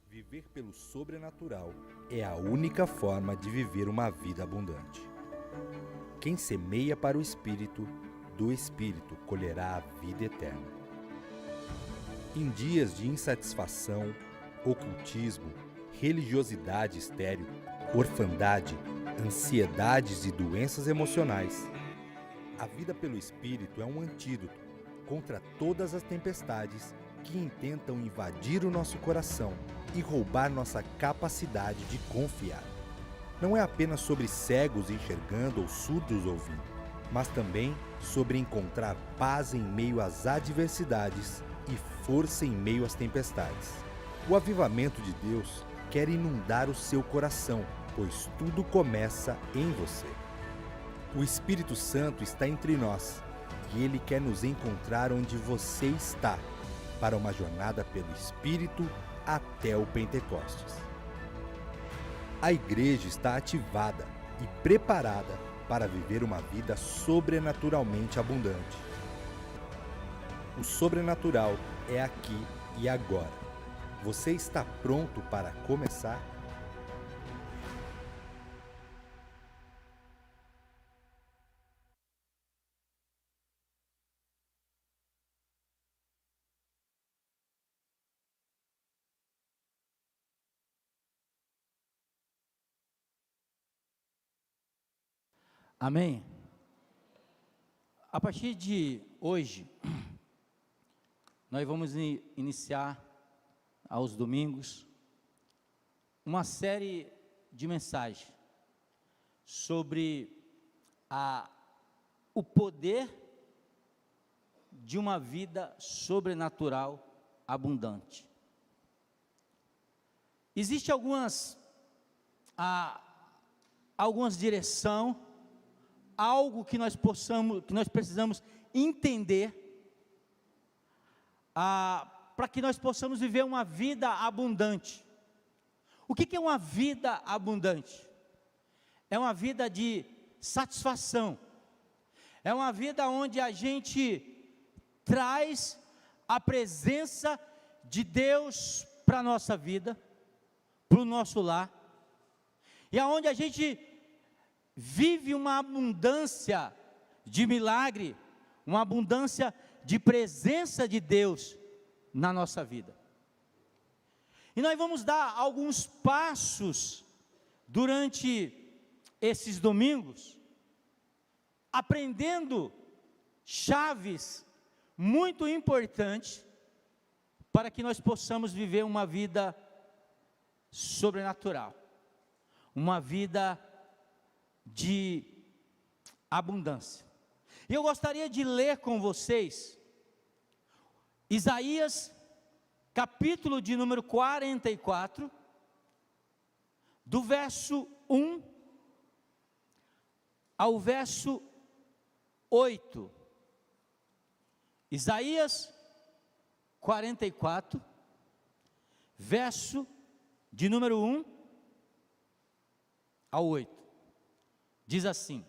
Viver pelo sobrenatural é a única forma de viver uma vida abundante. Quem semeia para o Espírito, do Espírito colherá a vida eterna. Em dias de insatisfação, ocultismo, religiosidade estéril, orfandade, ansiedades e doenças emocionais, a vida pelo Espírito é um antídoto contra todas as tempestades que intentam invadir o nosso coração e roubar nossa capacidade de confiar. Não é apenas sobre cegos enxergando ou surdos ouvindo, mas também sobre encontrar paz em meio às adversidades e força em meio às tempestades. O avivamento de Deus quer inundar o seu coração, pois tudo começa em você. O Espírito Santo está entre nós e Ele quer nos encontrar onde você está, para uma jornada pelo Espírito até o Pentecostes. A igreja está ativada e preparada para viver uma vida sobrenaturalmente abundante. O sobrenatural é aqui e agora. Você está pronto para começar? Amém? A partir de hoje, nós vamos iniciar aos domingos uma série de mensagens sobre o poder de uma vida sobrenatural abundante. Existe algumas direções, algo que nós precisamos entender para que nós possamos viver uma vida abundante. O que é uma vida abundante? É uma vida de satisfação, é uma vida onde a gente traz a presença de Deus para a nossa vida, para o nosso lar, e aonde a gente vive uma abundância de milagre, uma abundância de presença de Deus na nossa vida. E nós vamos dar alguns passos durante esses domingos, aprendendo chaves muito importantes para que nós possamos viver uma vida sobrenatural, uma vida de abundância. E eu gostaria de ler com vocês Isaías, capítulo de número 44, do verso 1 ao verso 8. Isaías 44, verso de número 1 ao 8. Diz assim: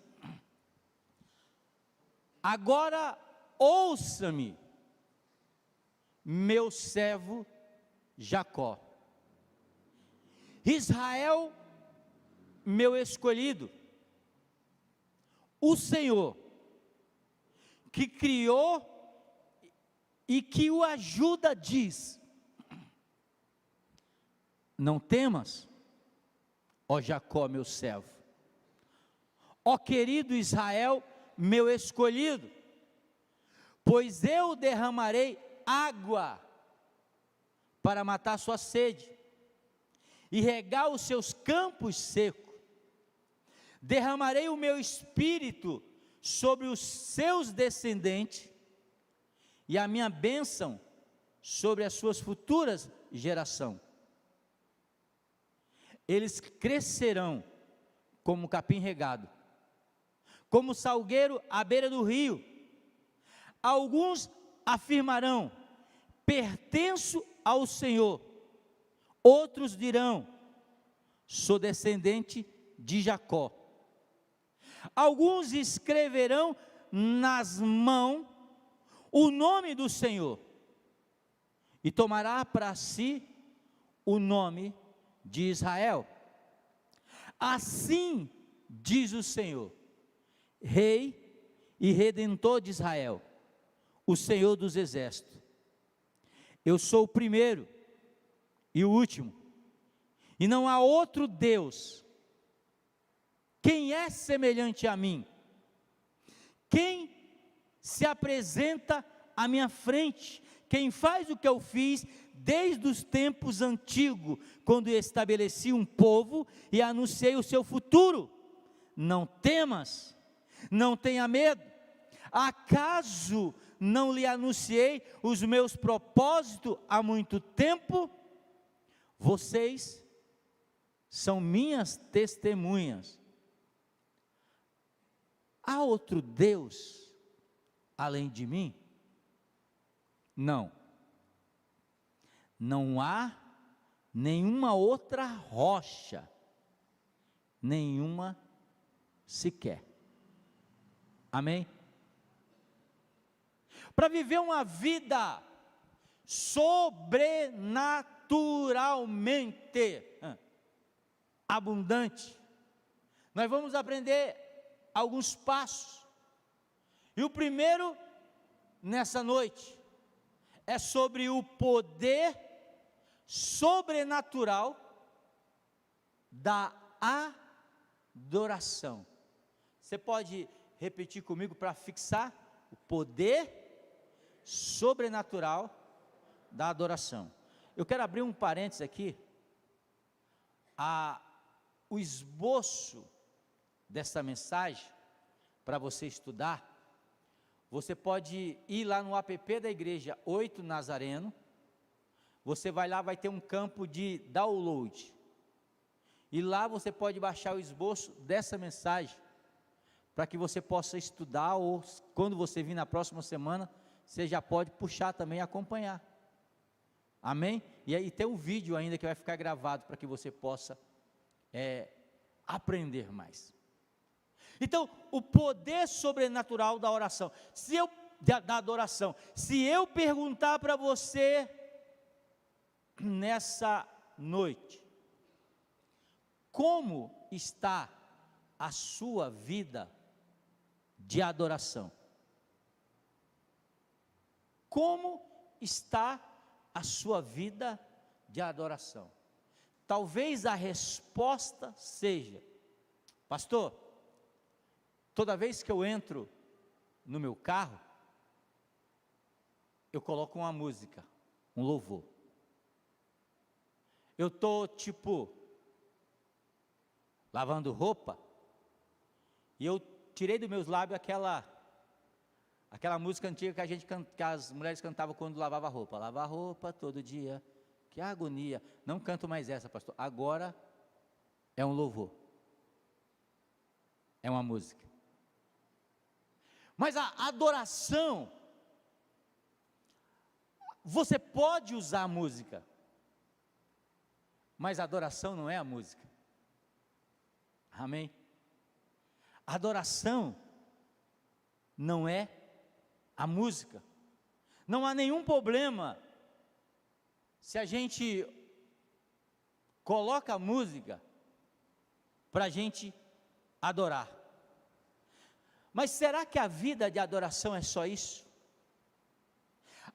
agora ouça-me, meu servo Jacó, Israel, meu escolhido, o Senhor, que criou e que o ajuda, diz: não temas, ó Jacó, meu servo, ó querido Israel, meu escolhido, pois eu derramarei água para matar sua sede e regar os seus campos secos. Derramarei o meu espírito sobre os seus descendentes e a minha bênção sobre as suas futuras gerações. Eles crescerão como capim regado, como salgueiro à beira do rio. Alguns afirmarão: pertenço ao Senhor. Outros dirão: sou descendente de Jacó. Alguns escreverão nas mãos o nome do Senhor, e tomará para si o nome de Israel. Assim diz o Senhor, Rei e Redentor de Israel, o Senhor dos Exércitos: eu sou o primeiro e o último, e não há outro Deus. Quem é semelhante a mim? Quem se apresenta à minha frente? Quem faz o que eu fiz desde os tempos antigos, quando estabeleci um povo e anunciei o seu futuro? Não temas, não tenha medo. Acaso não lhe anunciei os meus propósitos há muito tempo? Vocês são minhas testemunhas. Há outro Deus além de mim? Não. Não há nenhuma outra rocha, nenhuma sequer. Amém? Para viver uma vida sobrenaturalmente abundante, nós vamos aprender alguns passos, e o primeiro, nessa noite, é sobre o poder sobrenatural da adoração. Você pode repetir comigo para fixar? O poder sobrenatural da adoração. Eu quero abrir um parênteses aqui. O esboço dessa mensagem, para você estudar, você pode ir lá no app da igreja 8 Nazareno, você vai lá, vai ter um campo de download, e lá você pode baixar o esboço dessa mensagem, para que você possa estudar, ou quando você vir na próxima semana, você já pode puxar também e acompanhar, amém? E aí tem um vídeo ainda que vai ficar gravado, para que você possa aprender mais. Então, o poder sobrenatural da oração, da adoração, se eu perguntar para você, nessa noite, como está a sua vida de adoração? Como está a sua vida de adoração? Talvez a resposta seja: pastor, toda vez que eu entro no meu carro, eu coloco uma música, um louvor. Eu estou lavando roupa, e eu tirei dos meus lábios aquela música antiga que as mulheres cantavam quando lavava roupa. Lavar roupa todo dia, que agonia. Não canto mais essa, pastor. Agora é um louvor, é uma música. Mas a adoração, você pode usar a música, mas a adoração não é a música. Amém? A adoração não é a música. Não há nenhum problema se a gente coloca a música para a gente adorar. Mas será que a vida de adoração é só isso?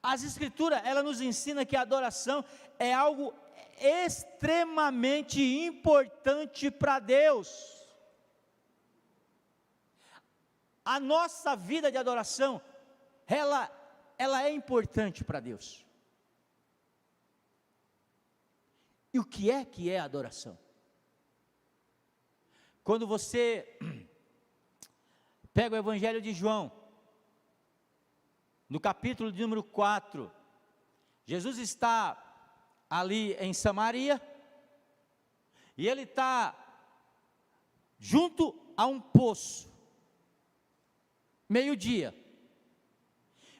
As Escrituras, ela nos ensina que a adoração é algo extremamente importante para Deus. A nossa vida de adoração, ela é importante para Deus. E o que é adoração? Quando você pega o Evangelho de João, no capítulo de número 4, Jesus está ali em Samaria, e ele está junto a um poço, meio-dia,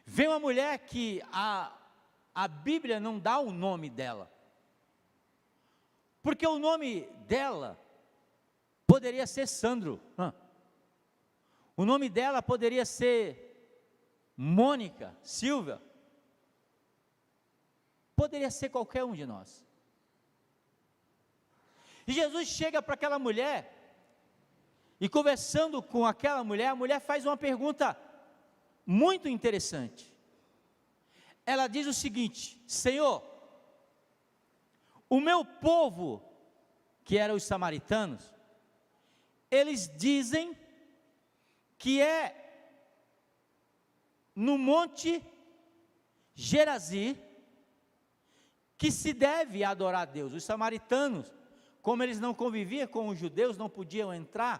vem uma mulher que a Bíblia não dá o nome dela, porque o nome dela poderia ser Sandro. O nome dela poderia ser Mônica, Silvia. Poderia ser qualquer um de nós. E Jesus chega para aquela mulher, e conversando com aquela mulher, a mulher faz uma pergunta muito interessante. Ela diz o seguinte: Senhor, o meu povo, que eram os samaritanos, eles dizem que é no monte Gerazim que se deve adorar a Deus. Os samaritanos, como eles não conviviam com os judeus, não podiam entrar,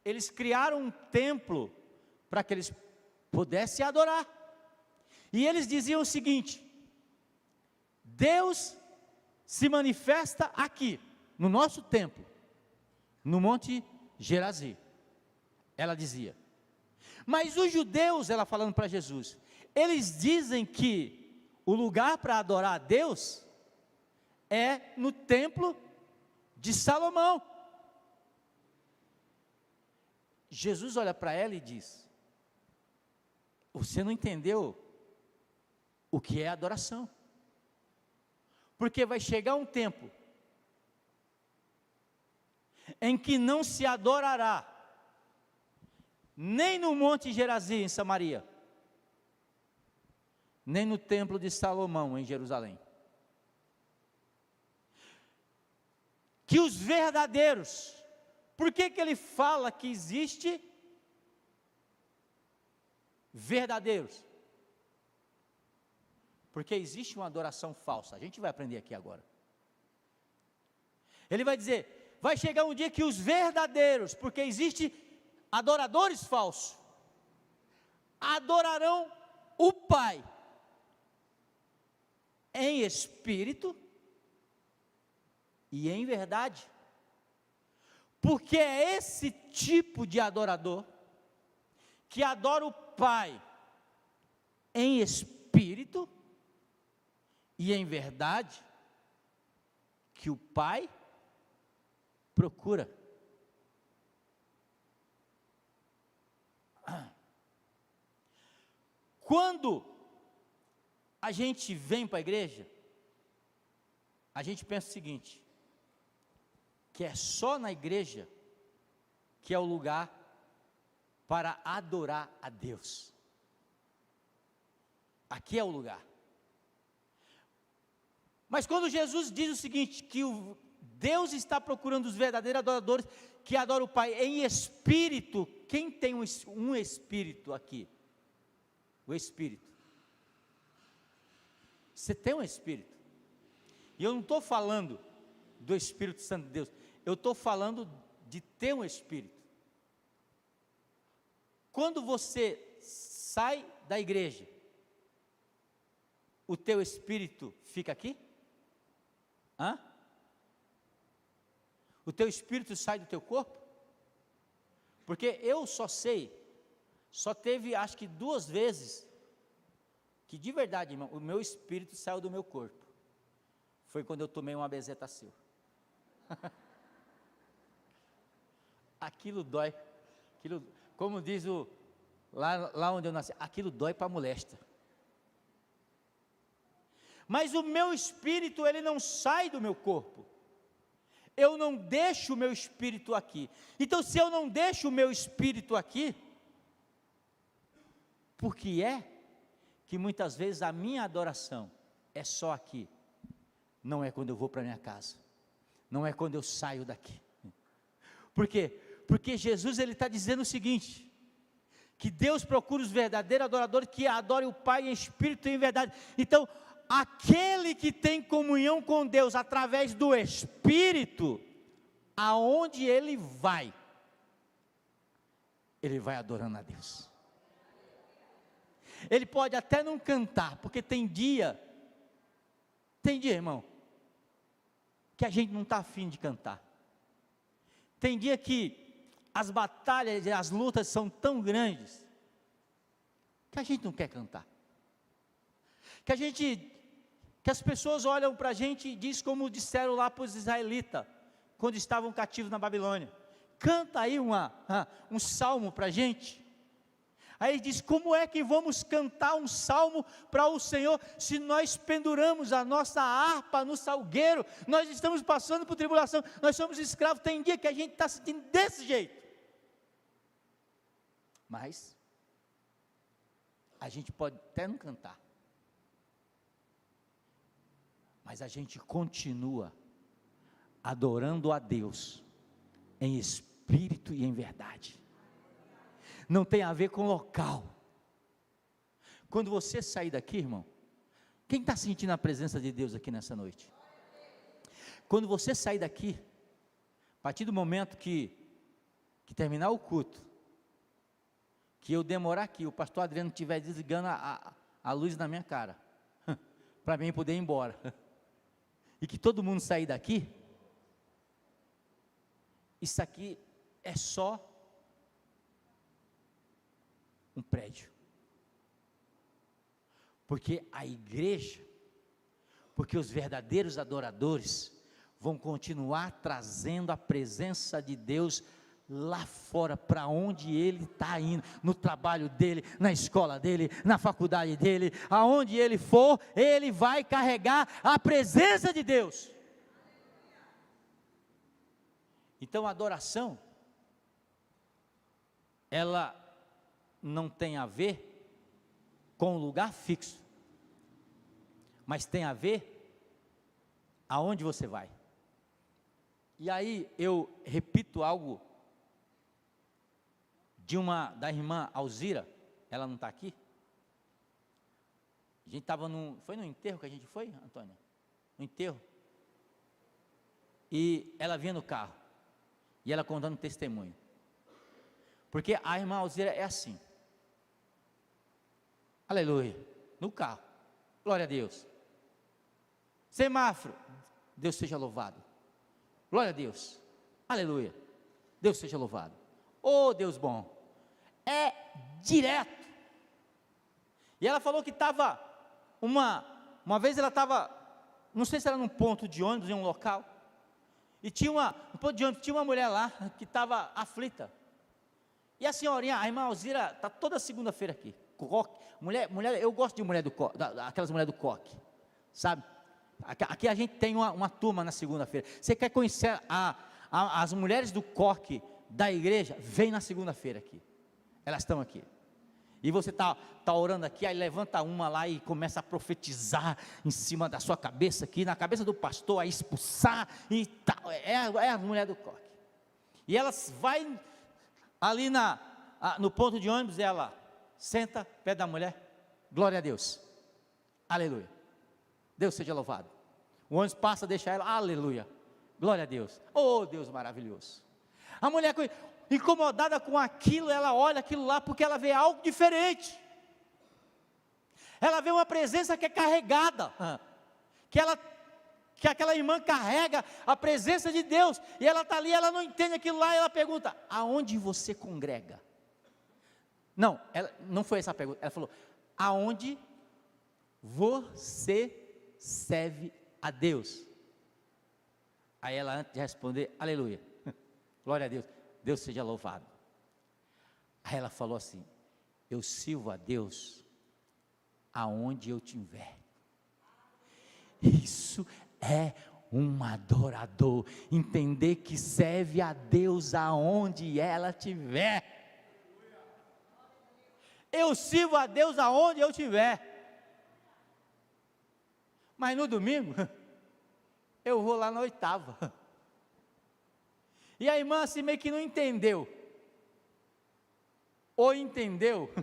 eles criaram um templo para que eles pudessem adorar. E eles diziam o seguinte: Deus se manifesta aqui, no nosso templo, no monte Gerazim. Ela dizia. Mas os judeus, ela falando para Jesus, eles dizem que o lugar para adorar a Deus é no templo de Salomão. Jesus olha para ela e diz: você não entendeu o que é adoração, porque vai chegar um tempo em que não se adorará nem no monte Gerazim em Samaria, nem no templo de Salomão em Jerusalém. Que os verdadeiros, por que ele fala que existe verdadeiros? Porque existe uma adoração falsa. A gente vai aprender aqui agora. Ele vai dizer, vai chegar um dia que os verdadeiros, porque existe adoradores falsos, adorarão o Pai em espírito e em verdade. Porque é esse tipo de adorador que adora o Pai em espírito e em verdade que o Pai procura. Quando a gente vem para a igreja, a gente pensa o seguinte, que é só na igreja que é o lugar para adorar a Deus. Aqui é o lugar. Mas quando Jesus diz o seguinte, que Deus está procurando os verdadeiros adoradores, que adoram o Pai em espírito. Quem tem um espírito aqui? O Espírito. Você tem um espírito. E eu não estou falando do Espírito Santo de Deus, eu estou falando de ter um espírito. Quando você sai da igreja, o teu espírito fica aqui? O teu espírito sai do teu corpo? Porque eu só teve acho que 2 vezes, que de verdade, irmão, o meu espírito saiu do meu corpo. Foi quando eu tomei uma bezetacil. Aquilo dói, como diz lá onde eu nasci, aquilo dói para molesta. Mas o meu espírito, ele não sai do meu corpo. Eu não deixo o meu espírito aqui. Então, se eu não deixo o meu espírito aqui, por que é que muitas vezes a minha adoração é só aqui? Não é quando eu vou para minha casa, não é quando eu saio daqui. Por quê? Porque Jesus, ele está dizendo o seguinte, que Deus procura os verdadeiros adoradores, que adorem o Pai em espírito e em verdade. Então, aquele que tem comunhão com Deus através do Espírito, aonde ele vai adorando a Deus. Ele pode até não cantar, porque tem dia, irmão, que a gente não está afim de cantar. Tem dia que as batalhas e as lutas são tão grandes, que a gente não quer cantar. Que as pessoas olham para a gente e diz como disseram lá para os israelitas, quando estavam cativos na Babilônia, canta aí um salmo para a gente. Aí ele diz, como é que vamos cantar um salmo para o Senhor, se nós penduramos a nossa harpa no salgueiro, nós estamos passando por tribulação, nós somos escravos, tem dia que a gente está sentindo desse jeito, mas, a gente pode até não cantar, mas a gente continua adorando a Deus, em espírito e em verdade. Não tem a ver com local. Quando você sair daqui, irmão, quem está sentindo a presença de Deus aqui nessa noite? Quando você sair daqui, a partir do momento que terminar o culto, que eu demorar aqui, o pastor Adriano estiver desligando a luz na minha cara, para mim poder ir embora, e que todo mundo sair daqui, isso aqui é só um prédio, porque a igreja, porque os verdadeiros adoradores vão continuar trazendo a presença de Deus lá fora, para onde ele está indo, no trabalho dele, na escola dele, na faculdade dele, aonde ele for, ele vai carregar a presença de Deus. Então a adoração, ela não tem a ver com um lugar fixo, mas tem a ver aonde você vai. E aí eu repito algo da irmã Alzira, ela não está aqui. A gente estava foi no enterro que a gente foi, Antônia? No enterro. E ela vinha no carro, e ela contando testemunho, porque a irmã Alzira é assim, aleluia, no carro, glória a Deus, semáforo, Deus seja louvado, glória a Deus, aleluia, Deus seja louvado, oh Deus bom, é direto. E ela falou que estava, uma vez ela estava, não sei se era num ponto de ônibus, em um local, e tinha uma mulher lá, que estava aflita, e a senhorinha, a irmã Alzira, está toda segunda-feira aqui, mulher, eu gosto de mulher aquelas mulheres do coque, sabe, aqui a gente tem uma turma na segunda-feira, você quer conhecer as mulheres do coque da igreja, vem na segunda-feira aqui, elas estão aqui, e você está orando aqui, aí levanta uma lá e começa a profetizar em cima da sua cabeça aqui, na cabeça do pastor, a expulsar e tal, é a mulher do coque, e elas vai ali no ponto de ônibus, ela senta perto da mulher, glória a Deus, aleluia, Deus seja louvado, o ônibus passa, deixa ela, aleluia, glória a Deus, oh Deus maravilhoso, a mulher incomodada com aquilo, ela olha aquilo lá, porque ela vê algo diferente, ela vê uma presença que é carregada, que aquela irmã carrega a presença de Deus, e ela está ali, ela não entende aquilo lá, e ela pergunta, aonde você congrega? Não foi essa a pergunta, ela falou, aonde você serve a Deus? Aí ela, antes de responder, aleluia, glória a Deus, Deus seja louvado, aí ela falou assim, eu sirvo a Deus aonde eu estiver. Isso é um adorador, entender que serve a Deus aonde ela estiver. Eu sirvo a Deus aonde eu estiver, mas no domingo eu vou lá na oitava, e a irmã assim meio que não entendeu, ou entendeu,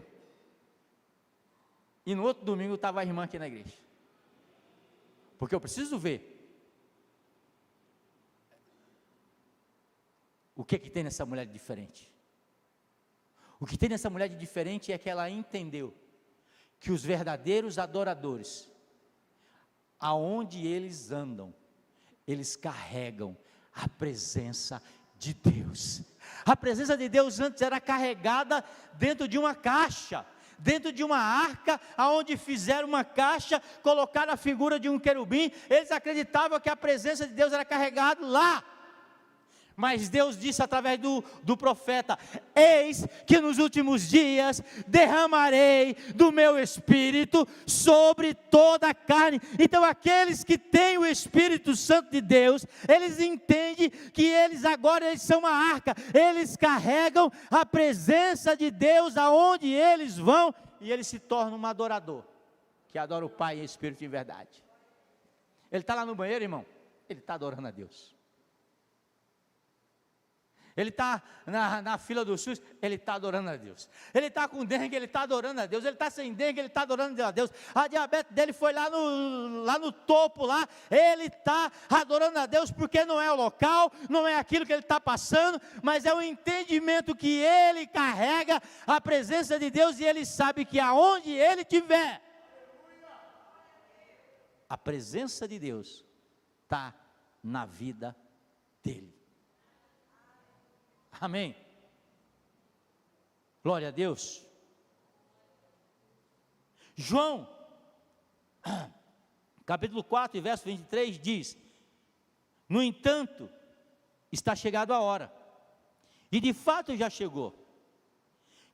e no outro domingo estava a irmã aqui na igreja, porque eu preciso ver o que tem nessa mulher de diferente. O que tem nessa mulher de diferente é que ela entendeu que os verdadeiros adoradores, aonde eles andam, eles carregam a presença de Deus. A presença de Deus antes era carregada dentro de uma caixa, dentro de uma arca, aonde fizeram uma caixa, colocaram a figura de um querubim, eles acreditavam que a presença de Deus era carregada lá, Mas Deus disse através do profeta: eis que nos últimos dias derramarei do meu Espírito sobre toda a carne. Então aqueles que têm o Espírito Santo de Deus, eles entendem que eles são uma arca, eles carregam a presença de Deus aonde eles vão, e eles se tornam um adorador, que adora o Pai em Espírito e em verdade. Ele está lá no banheiro, irmão, ele está adorando a Deus. Ele está na fila do SUS, ele está adorando a Deus. Ele está com dengue, ele está adorando a Deus. Ele está sem dengue, ele está adorando a Deus. A diabetes dele foi lá no topo, lá. Ele está adorando a Deus, porque não é o local, não é aquilo que ele está passando, mas é o entendimento que ele carrega a presença de Deus, e ele sabe que aonde ele estiver, a presença de Deus está na vida dele. Amém. Glória a Deus. João, capítulo 4, verso 23 diz: no entanto, está chegado a hora, e de fato já chegou,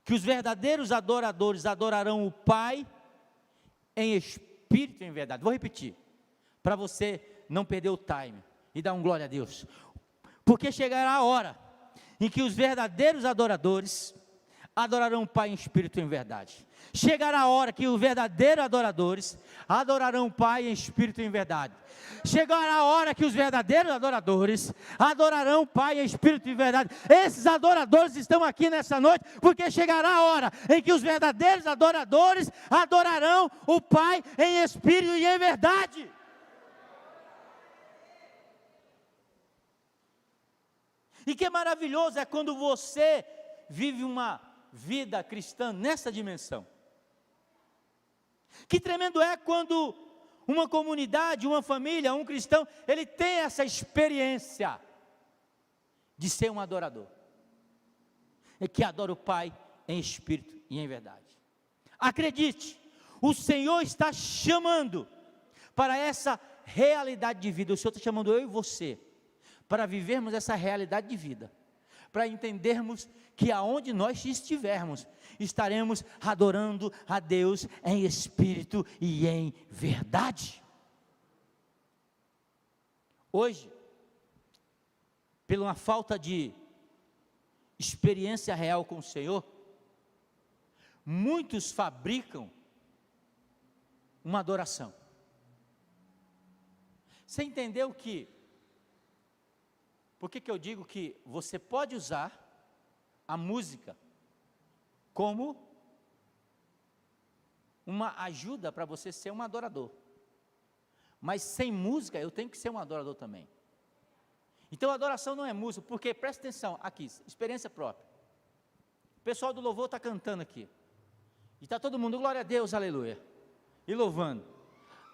que os verdadeiros adoradores adorarão o Pai em espírito e em verdade. Vou repetir, para você não perder o time e dar um glória a Deus. Porque chegará a hora em que os verdadeiros adoradores adorarão o Pai em espírito e em verdade. Chegará a hora que os verdadeiros adoradores adorarão o Pai em espírito e em verdade. Chegará a hora que os verdadeiros adoradores adorarão o Pai em espírito e em verdade. Esses adoradores estão aqui nessa noite, porque chegará a hora em que os verdadeiros adoradores adorarão o Pai em espírito e em verdade. E que maravilhoso é quando você vive uma vida cristã nessa dimensão. Que tremendo é quando uma comunidade, uma família, um cristão, ele tem essa experiência de ser um adorador. É que adora o Pai em espírito e em verdade. Acredite, o Senhor está chamando para essa realidade de vida. O Senhor está chamando eu e você para vivermos essa realidade de vida, para entendermos que aonde nós estivermos, estaremos adorando a Deus em espírito e em verdade. Hoje, pela falta de experiência real com o Senhor, muitos fabricam uma adoração. Você entendeu que por que eu digo que você pode usar a música como uma ajuda para você ser um adorador? Mas sem música eu tenho que ser um adorador também. Então a adoração não é música, porque presta atenção, aqui, experiência própria. O pessoal do louvor está cantando aqui. E está todo mundo, glória a Deus, aleluia. E louvando.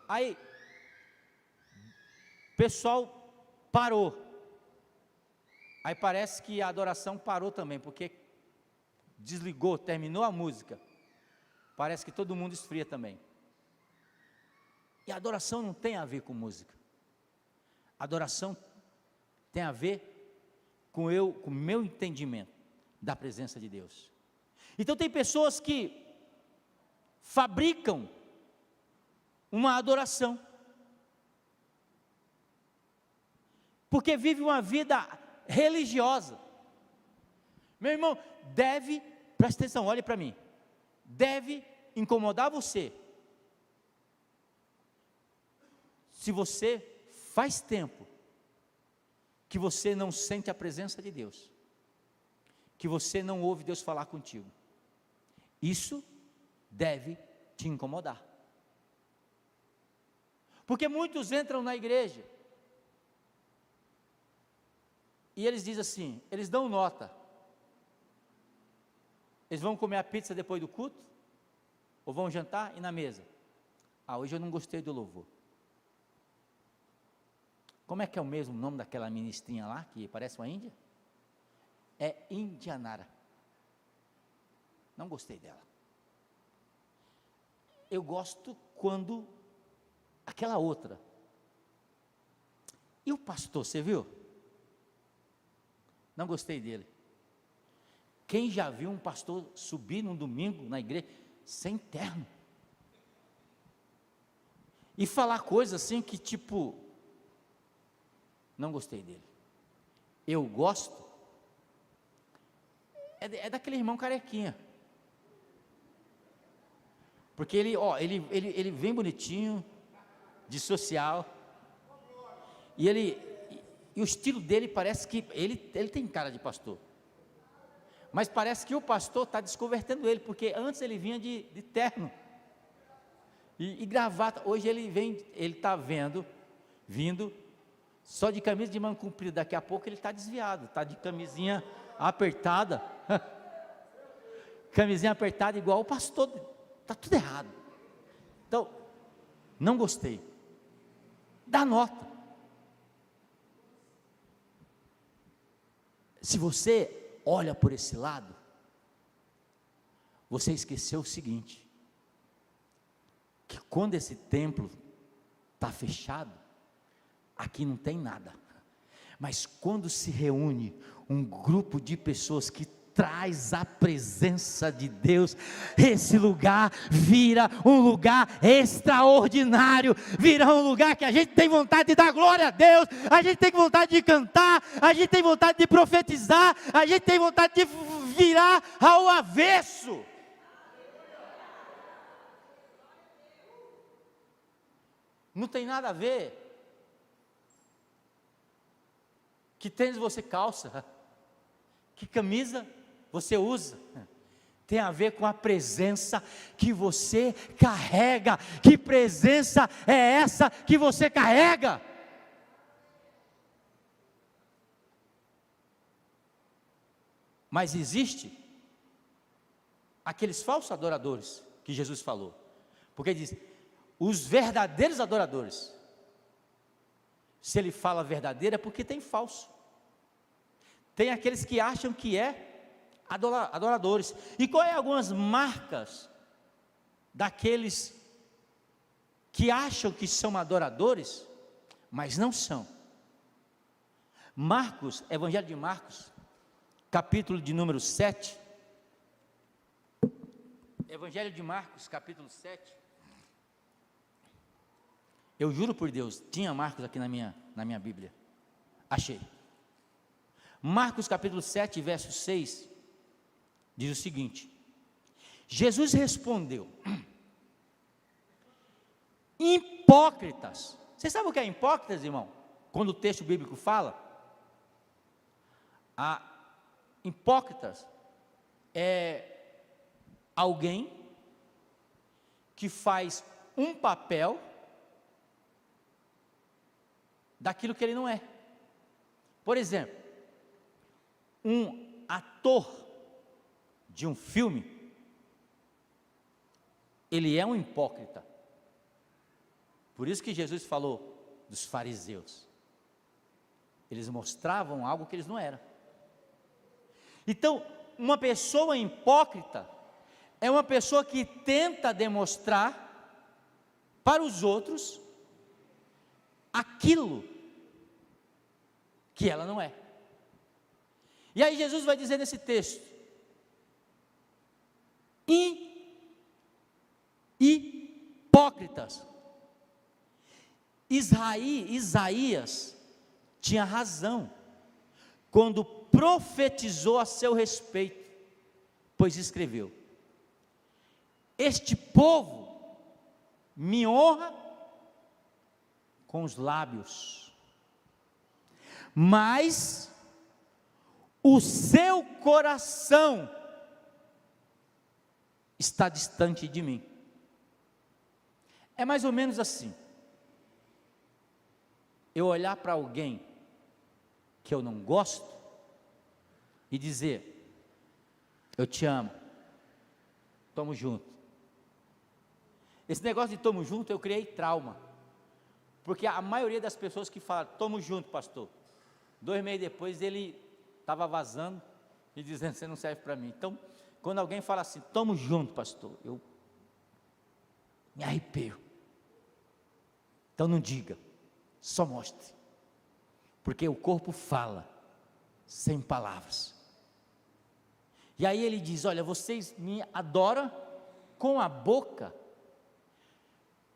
Aí, o pessoal parou. Aí parece que a adoração parou também, porque desligou, terminou a música. Parece que todo mundo esfria também. E a adoração não tem a ver com música. A adoração tem a ver com o meu entendimento da presença de Deus. Então tem pessoas que fabricam uma adoração, porque vive uma vida religiosa. Meu irmão, presta atenção, olhe para mim, deve incomodar você, se você faz tempo que você não sente a presença de Deus, que você não ouve Deus falar contigo. Isso deve te incomodar, porque muitos entram na igreja e eles dizem assim, eles dão nota. Eles vão comer a pizza depois do culto? Ou vão jantar e na mesa? Hoje eu não gostei do louvor. Como é que é o mesmo nome daquela ministrinha lá, que parece uma índia? É Indianara. Não gostei dela. Eu gosto quando aquela outra. E o pastor, você viu? Não gostei dele. Quem já viu um pastor subir num domingo na igreja sem terno? E falar coisas assim que tipo, não gostei dele. Eu gosto, é daquele irmão carequinha. Porque ele vem bonitinho, de social, e o estilo dele parece que, ele tem cara de pastor, mas parece que o pastor está desconvertendo ele, porque antes ele vinha de terno, e gravata. Hoje ele está vindo, só de camisa de manga comprida. Daqui a pouco ele está desviado, está de camisinha apertada, camisinha apertada igual o pastor, está tudo errado. Então, não gostei, dá nota. Se você olha por esse lado, você esqueceu o seguinte, que quando esse templo está fechado, aqui não tem nada, mas quando se reúne um grupo de pessoas que traz a presença de Deus, esse lugar vira um lugar extraordinário, vira um lugar que a gente tem vontade de dar glória a Deus, a gente tem vontade de cantar, a gente tem vontade de profetizar, a gente tem vontade de virar ao avesso. Não tem nada a ver que tênis você calça, que camisa você usa. Tem a ver com a presença que você carrega. Que presença é essa que você carrega? Mas existe aqueles falsos adoradores que Jesus falou, porque diz, os verdadeiros adoradores. Se ele fala verdadeiro é porque tem falso. Tem aqueles que acham que é adoradores. E qual é algumas marcas daqueles que acham que são adoradores, mas não são? Marcos, Evangelho de Marcos, capítulo de número 7. Evangelho de Marcos, capítulo 7. Eu juro por Deus, tinha Marcos aqui na minha Bíblia. Achei. Marcos capítulo 7, verso 6, diz o seguinte: Jesus respondeu, hipócritas. Você sabe o que é hipócritas, irmão? Quando o texto bíblico fala, hipócritas é alguém que faz um papel daquilo que ele não é. Por exemplo, um ator de um filme, ele é um hipócrita. Por isso que Jesus falou dos fariseus. Eles mostravam algo que eles não eram. Então, uma pessoa hipócrita é uma pessoa que tenta demonstrar para os outros aquilo que ela não é. E aí Jesus vai dizer nesse texto, hipócritas. Isaías tinha razão quando profetizou a seu respeito, pois escreveu: este povo me honra com os lábios, mas o seu coração está distante de mim. É mais ou menos assim, eu olhar para alguém que eu não gosto e dizer: eu te amo, tamo junto. Esse negócio de tamo junto, eu criei trauma, porque a maioria das pessoas que falam tamo junto, pastor, 2 meses depois ele estava vazando e dizendo: você não serve para mim. Então, quando alguém fala assim, tamo junto, pastor, eu me arrepio. Então não diga, só mostre, porque o corpo fala sem palavras. E aí ele diz: olha, vocês me adoram com a boca,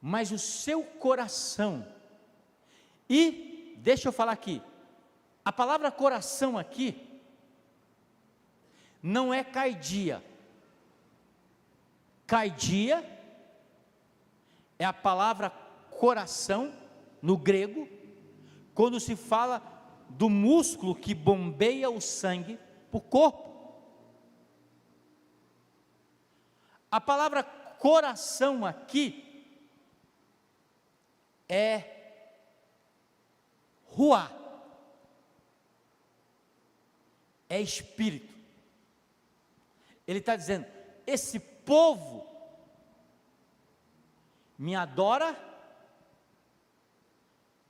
mas o seu coração, e deixa eu falar aqui, a palavra coração aqui, não é caidia. Caidia é a palavra coração, no grego, quando se fala do músculo que bombeia o sangue para o corpo. A palavra coração aqui é ruá, é espírito. Ele está dizendo: esse povo me adora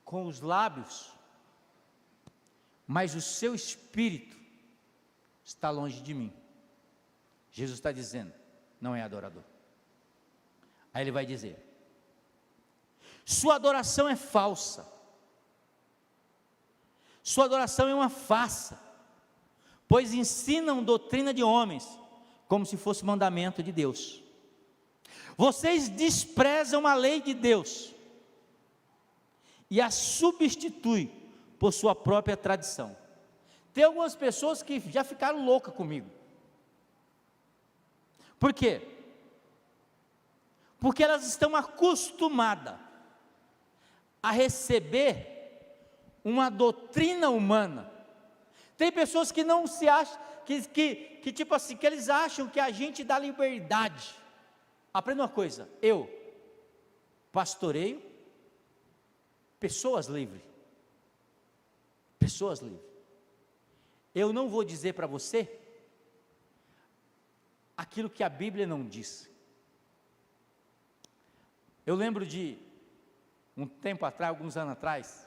com os lábios, mas o seu espírito está longe de mim. Jesus está dizendo: não é adorador. Aí ele vai dizer: sua adoração é falsa, sua adoração é uma farsa, pois ensinam doutrina de homens, como se fosse mandamento de Deus. Vocês desprezam a lei de Deus e a substituem por sua própria tradição. Tem algumas pessoas que já ficaram loucas comigo. Por quê? Porque elas estão acostumadas a receber uma doutrina humana. Tem pessoas que não se acham, que tipo assim, que eles acham que a gente dá liberdade. Aprenda uma coisa: eu pastoreio pessoas livres. Pessoas livres. Eu não vou dizer para você aquilo que a Bíblia não diz. Eu lembro de um tempo atrás, alguns anos atrás,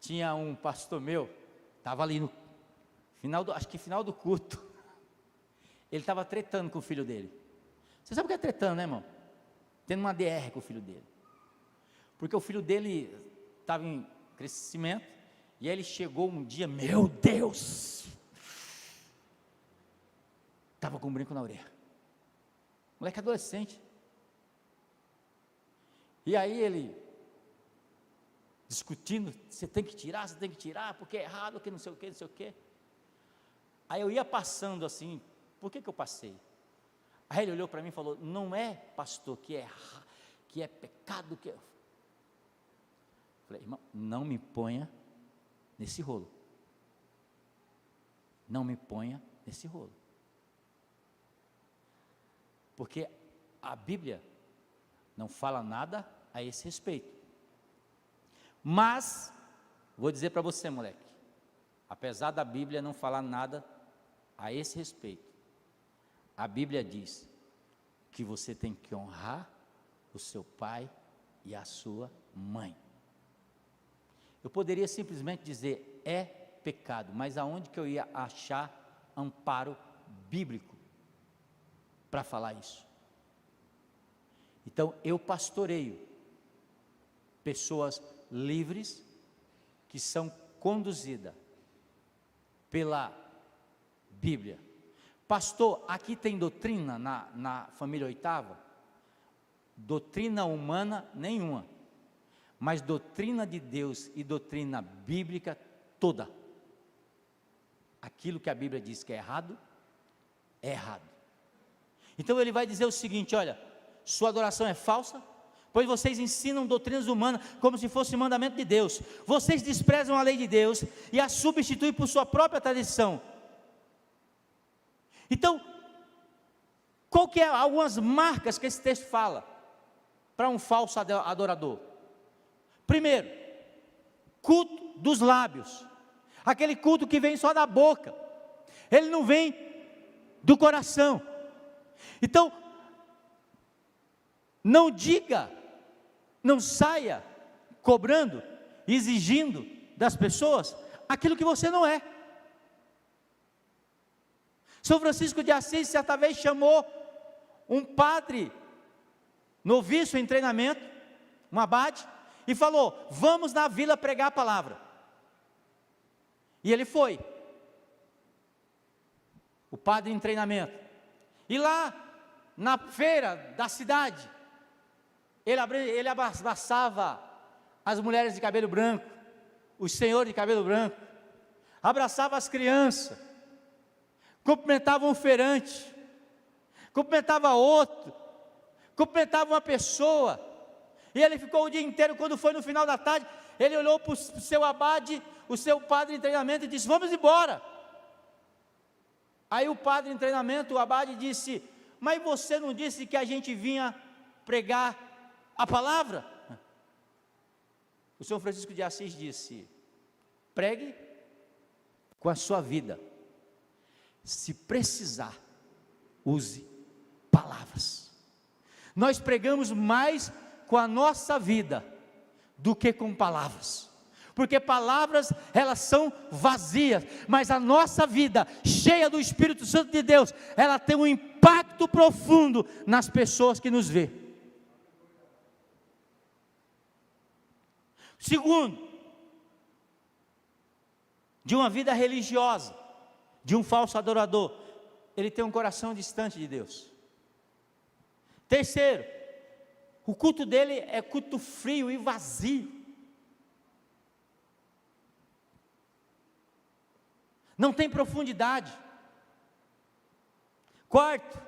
tinha um pastor meu, estava ali no final do culto, ele estava tretando com o filho dele. Você sabe o que é tretando, né, irmão? Tendo uma DR com o filho dele, porque o filho dele estava em crescimento, e aí ele chegou um dia, meu Deus, estava com um brinco na orelha, moleque adolescente. E aí ele, discutindo, você tem que tirar, porque é errado, que não sei o que, não sei o que. Aí eu ia passando assim, por que eu passei? Aí ele olhou para mim e falou: não é, pastor, que é pecado, que é... Falei: irmão, não me ponha nesse rolo. Não me ponha nesse rolo. Porque a Bíblia não fala nada a esse respeito. Mas, vou dizer para você, moleque, apesar da Bíblia não falar nada a esse respeito, a Bíblia diz que você tem que honrar o seu pai e a sua mãe. Eu poderia simplesmente dizer: é pecado, mas aonde que eu ia achar amparo bíblico para falar isso? Então eu pastoreio pessoas livres que são conduzidas pela Bíblia. Pastor, aqui tem doutrina na família Oitava? Doutrina humana nenhuma, mas doutrina de Deus e doutrina bíblica toda. Aquilo que a Bíblia diz que é errado, é errado. Então ele vai dizer o seguinte: olha, sua adoração é falsa, pois vocês ensinam doutrinas humanas como se fosse mandamento de Deus. Vocês desprezam a lei de Deus e a substituem por sua própria tradição. Então, qual que é algumas marcas que esse texto fala para um falso adorador? Primeiro, culto dos lábios, aquele culto que vem só da boca, ele não vem do coração. Então, não diga, não saia cobrando, exigindo das pessoas aquilo que você não é. São Francisco de Assis certa vez chamou um padre noviço em treinamento, um abade, e falou: vamos na vila pregar a palavra. E ele foi. o padre em treinamento. E lá, na feira da cidade, ele abraçava as mulheres de cabelo branco, os senhores de cabelo branco, abraçava as crianças, cumprimentava um feirante, cumprimentava outro, cumprimentava uma pessoa, e ele ficou o dia inteiro. Quando foi no final da tarde, ele olhou para o seu abade, o seu padre em treinamento, e disse: vamos embora. Aí o padre em treinamento, o abade, disse: mas você não disse que a gente vinha pregar a palavra? O São Francisco de Assis disse: pregue com a sua vida, se precisar, use palavras. Nós pregamos mais com a nossa vida do que com palavras, porque palavras, elas são vazias, mas a nossa vida, cheia do Espírito Santo de Deus, ela tem um impacto profundo nas pessoas que nos vê. Segundo, de uma vida religiosa, de um falso adorador, ele tem um coração distante de Deus. Terceiro, o culto dele é culto frio e vazio. Não tem profundidade. Quarto,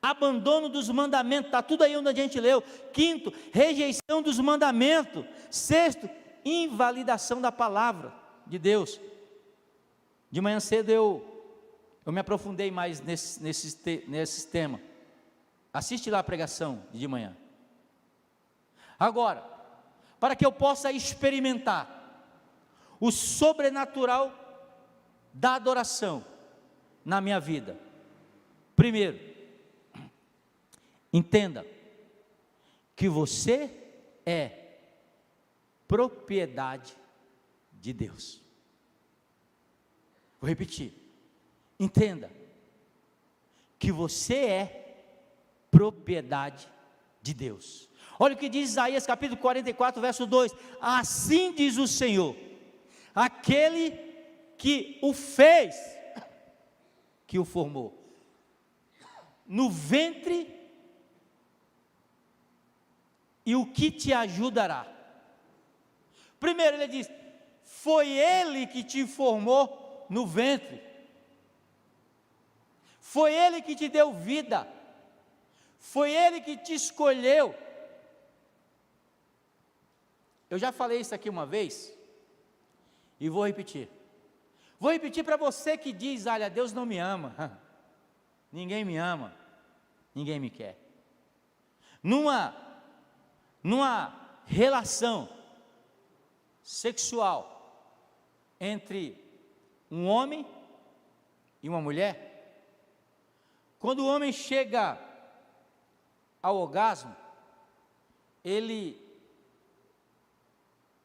abandono dos mandamentos, está tudo aí onde a gente leu. Quinto, rejeição dos mandamentos. Sexto, invalidação da palavra de Deus. De manhã cedo eu me aprofundei mais nesses temas. Assiste lá a pregação de manhã. Agora, para que eu possa experimentar o sobrenatural da adoração na minha vida, primeiro, entenda que você é propriedade de Deus. Vou repetir. Entenda que você é propriedade de Deus. Olha o que diz Isaías capítulo 44, verso 2: assim diz o Senhor, aquele que o fez, que o formou no ventre, e o que te ajudará. Primeiro ele diz: foi Ele que te formou no ventre, foi Ele que te deu vida, foi Ele que te escolheu. Eu já falei isso aqui uma vez, e vou repetir. Vou repetir para você que diz: olha, Deus não me ama, ninguém me ama, ninguém me quer. Numa relação sexual entre um homem e uma mulher, quando o homem chega ao orgasmo, ele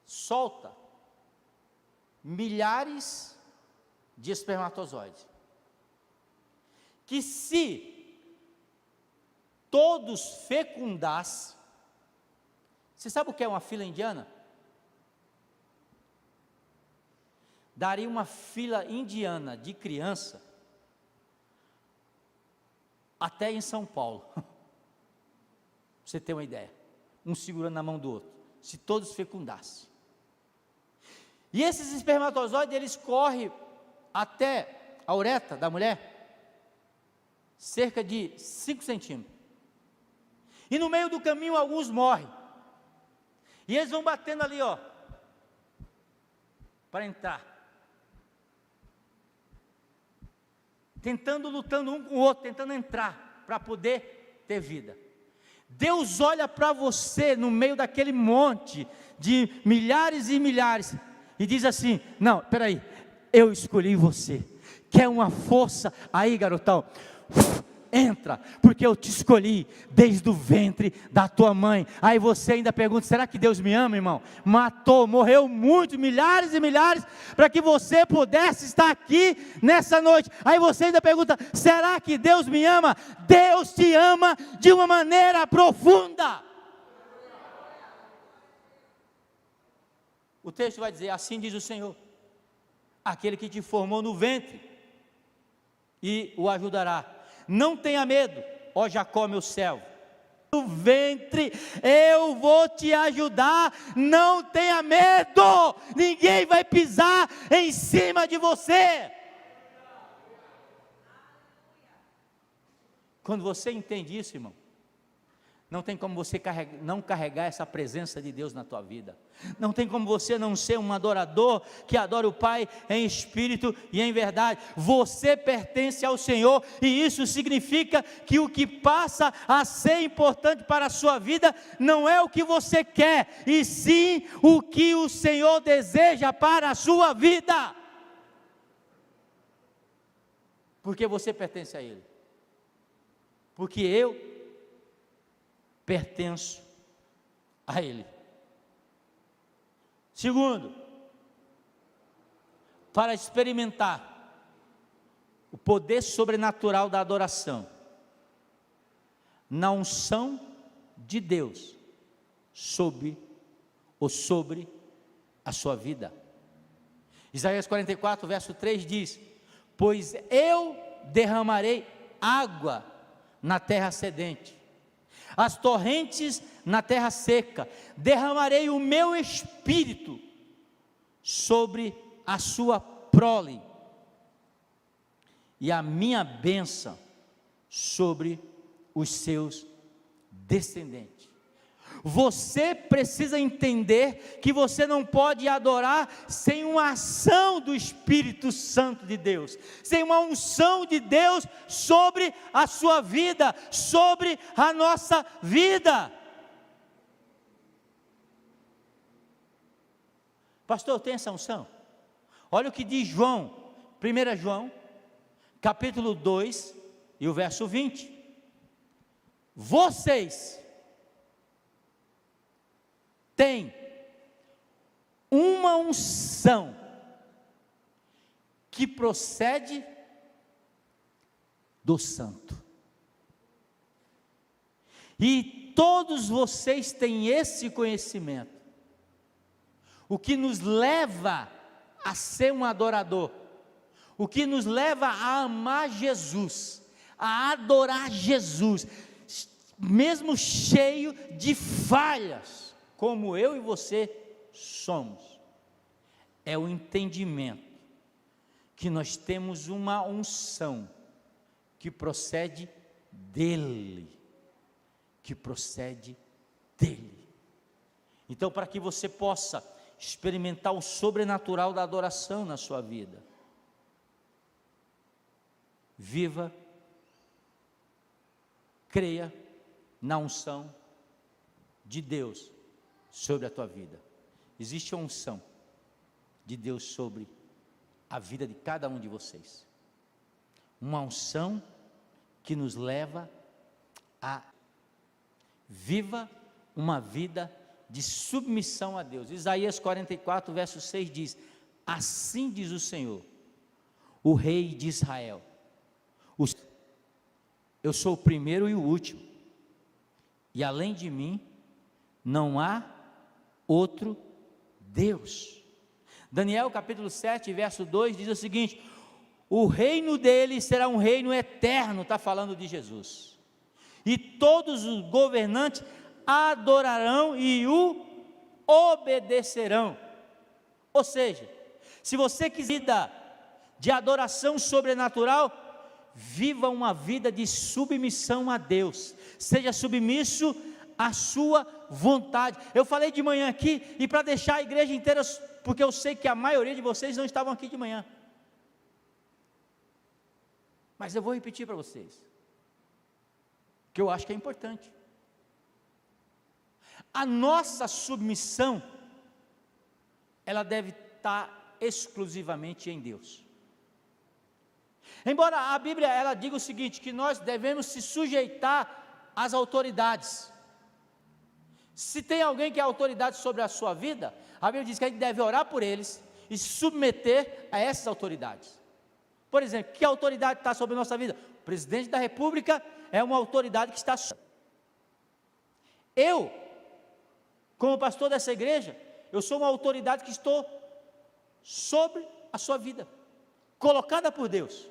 solta milhares de espermatozoides, que se todos fecundassem, você sabe o que é uma fila indiana? Daria uma fila indiana de criança até em São Paulo. Pra você ter uma ideia, um segurando na mão do outro, se todos fecundassem. E esses espermatozoides, eles correm até a uretra da mulher, cerca de 5 centímetros. E no meio do caminho alguns morrem. E eles vão batendo ali, ó, para entrar. Lutando um com o outro, tentando entrar, para poder ter vida. Deus olha para você no meio daquele monte de milhares e milhares, e diz assim: não, peraí, eu escolhi você. Quer uma força aí, garotão? Entra, porque eu te escolhi desde o ventre da tua mãe. Aí você ainda pergunta: será que Deus me ama, irmão? Matou, morreu muito, milhares e milhares, para que você pudesse estar aqui nessa noite. Aí você ainda pergunta: será que Deus me ama? Deus te ama de uma maneira profunda. O texto vai dizer: assim diz o Senhor, aquele que te formou no ventre, e o ajudará. Não tenha medo, ó Jacó, meu servo. No ventre, eu vou te ajudar. Não tenha medo, ninguém vai pisar em cima de você. Quando você entende isso, irmão, não tem como você não carregar essa presença de Deus na tua vida. Não tem como você não ser um adorador que adora o Pai em espírito e em verdade. Você pertence ao Senhor, e isso significa que o que passa a ser importante para a sua vida não é o que você quer, e sim o que o Senhor deseja para a sua vida. Porque você pertence a Ele. Porque eu pertenço a Ele. Segundo, para experimentar o poder sobrenatural da adoração, na unção de Deus sobre a sua vida. Isaías 44, verso 3 diz: pois eu derramarei água na terra sedente, as torrentes na terra seca, derramarei o meu espírito sobre a sua prole, e a minha bênção sobre os seus descendentes. Você precisa entender que você não pode adorar sem uma ação do Espírito Santo de Deus, sem uma unção de Deus sobre a sua vida, sobre a nossa vida. Pastor, tem essa unção? Olha o que diz João, 1 João, capítulo 2, e o verso 20. Vocês tem uma unção que procede do Santo, e todos vocês têm esse conhecimento, o que nos leva a ser um adorador, o que nos leva a amar Jesus, a adorar Jesus, mesmo cheio de falhas, como eu e você somos, é o entendimento que nós temos uma unção que procede dEle, Então, para que você possa experimentar o sobrenatural da adoração na sua vida, viva, creia na unção de Deus sobre a tua vida. Existe a unção de Deus sobre a vida de cada um de vocês, uma unção que nos leva a viva uma vida de submissão a Deus. Isaías 44, verso 6 diz: assim diz o Senhor, o Rei de Israel, eu sou o primeiro e o último, e além de mim não há outro Deus. Daniel capítulo 7, verso 2 diz o seguinte: o reino dele será um reino eterno, está falando de Jesus, e todos os governantes adorarão e o obedecerão. Ou seja, se você quiser vida de adoração sobrenatural, viva uma vida de submissão a Deus, seja submisso à sua vontade. Eu falei de manhã aqui, e para deixar a igreja inteira, porque eu sei que a maioria de vocês não estavam aqui de manhã, mas eu vou repetir para vocês, que eu acho que é importante. A nossa submissão, ela deve estar exclusivamente em Deus. Embora a Bíblia ela diga o seguinte, que nós devemos se sujeitar às autoridades. Se tem alguém que é autoridade sobre a sua vida, a Bíblia diz que a gente deve orar por eles e se submeter a essas autoridades. Por exemplo, que autoridade está sobre a nossa vida? O presidente da República é uma autoridade que está sobre. Eu, como pastor dessa igreja, eu sou uma autoridade que estou sobre a sua vida, colocada por Deus.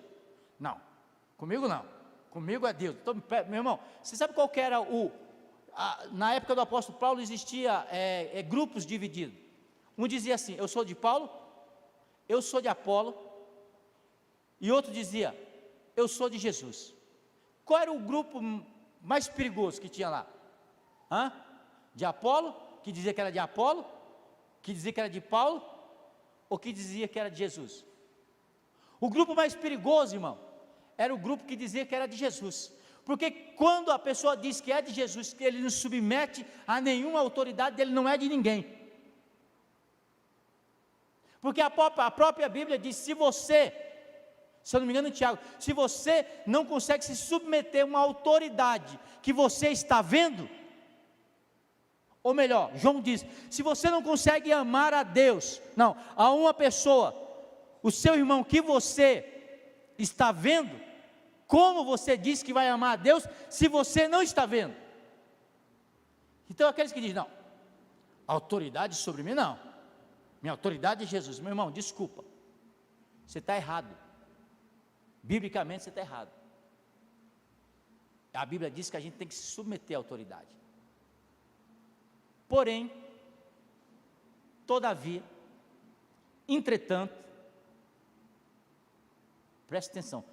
Não, Comigo não, comigo é Deus. Então, meu irmão, você sabe qual que era na época do apóstolo Paulo existia grupos divididos. Um dizia assim, eu sou de Paulo, eu sou de Apolo, e outro dizia, eu sou de Jesus. Qual era o grupo mais perigoso que tinha lá? De Apolo, que dizia que era de Apolo, que dizia que era de Paulo, ou que dizia que era de Jesus? O grupo mais perigoso, irmão, era o grupo que dizia que era de Jesus, porque quando a pessoa diz que é de Jesus, que ele não submete a nenhuma autoridade, ele não é de ninguém. Porque a própria Bíblia diz, se eu não me engano, Tiago, se você não consegue se submeter a uma autoridade que você está vendo, ou melhor, João diz, se você não consegue amar a Deus, a uma pessoa, o seu irmão que você está vendo, como você diz que vai amar a Deus, se você não está vendo? Então aqueles que dizem, não, autoridade sobre mim não, minha autoridade é Jesus. Meu irmão, desculpa, você está errado, biblicamente você está errado. A Bíblia diz que a gente tem que se submeter à autoridade. Porém, todavia, entretanto, preste atenção,